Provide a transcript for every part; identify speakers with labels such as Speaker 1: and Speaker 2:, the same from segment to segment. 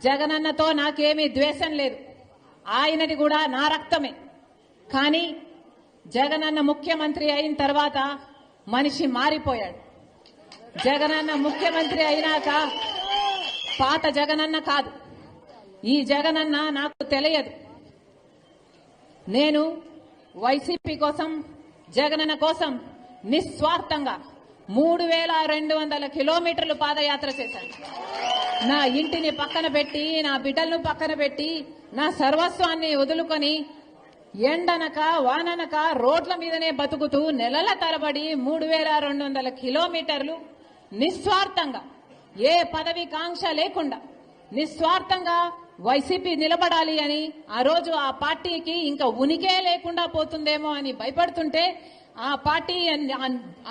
Speaker 1: జగనన్నతో నాకేమీ ద్వేషం లేదు, ఆయనది కూడా నా రక్తమే. కానీ జగనన్న ముఖ్యమంత్రి అయిన తర్వాత మనిషి మారిపోయాడు. జగనన్న ముఖ్యమంత్రి అయినాక పాత జగనన్న కాదు, ఈ జగనన్న నాకు తెలియదు. నేను వైసీపీ కోసం, జగనన్న కోసం నిస్వార్థంగా 3200 కిలోమీటర్లు పాదయాత్ర చేశాను. నా ఇంటిని పక్కన పెట్టి, నా బిడ్డలను పక్కన పెట్టి, నా సర్వస్వాన్ని వదులుకొని ఎండనక వాననక రోడ్ల మీదనే బతుకుతూ నెలల తరబడి 3200 కిలోమీటర్లు నిస్వార్థంగా, ఏ పదవి కాంక్ష లేకుండా నిస్వార్థంగా వైసీపీ నిలబడాలి అని, ఆ రోజు ఆ పార్టీకి ఇంకా ఉనికే లేకుండా పోతుందేమో అని భయపడుతుంటే, ఆ పార్టీ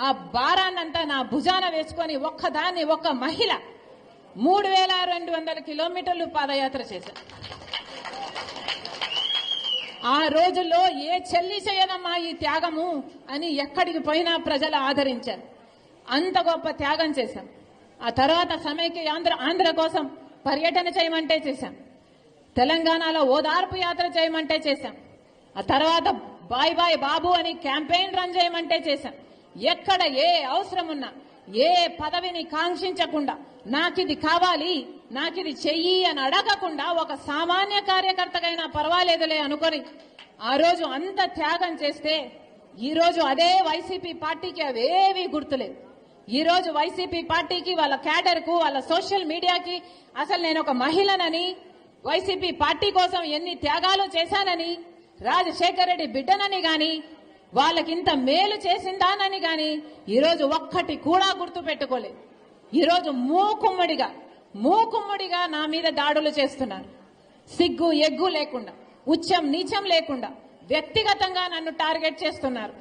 Speaker 1: ఆ భారాన్నంతా నా భుజాన వేసుకొని ఒక్కదాన్ని, ఒక్క మహిళ 3200 కిలోమీటర్లు పాదయాత్ర చేశారు. ఆ రోజుల్లో ఏ చెల్లి చేయదమ్మా ఈ త్యాగము అని ఎక్కడికి పోయినా ప్రజలు ఆదరించారు. అంత గొప్ప త్యాగం చేశాం. ఆ తర్వాత సమైక్య ఆంధ్ర కోసం పర్యటన చేయమంటే చేశాం. తెలంగాణలో ఓదార్పు యాత్ర చేయమంటే చేశాం. ఆ తర్వాత బాయ్ బాయ్ బాబు అని క్యాంపెయిన్ రన్ చేయమంటే చేశాం. ఎక్కడ ఏ అవసరం ఉన్నా, ఏ పదవిని కాంక్షించకుండా, నాకిది కావాలి, నాకిది చెయ్యి అని అడగకుండా, ఒక సామాన్య కార్యకర్తకైనా పర్వాలేదులే అనుకొని ఆ రోజు అంత త్యాగం చేస్తే, ఈ రోజు అదే వైసీపీ పార్టీకి అవేవి గుర్తులేదు. ఈ రోజు వైసీపీ పార్టీకి, వాళ్ళ క్యాడర్ కు, వాళ్ళ సోషల్ మీడియాకి అసలు నేను ఒక మహిళనని, వైసీపీ పార్టీ కోసం ఎన్ని త్యాగాలు చేశానని, రాజశేఖర రెడ్డి బిడ్డనని గాని, వాళ్ళకింత మేలు చేసిందానని గాని ఈరోజు ఒక్కటి కూడా గుర్తు పెట్టుకోలేదు. ఈరోజు మూకుమ్మడిగా నా మీద దాడులు చేస్తున్నారు. సిగ్గు ఎగ్గు లేకుండా, ఉచ్చం నీచం లేకుండా వ్యక్తిగతంగా నన్ను టార్గెట్ చేస్తున్నారు.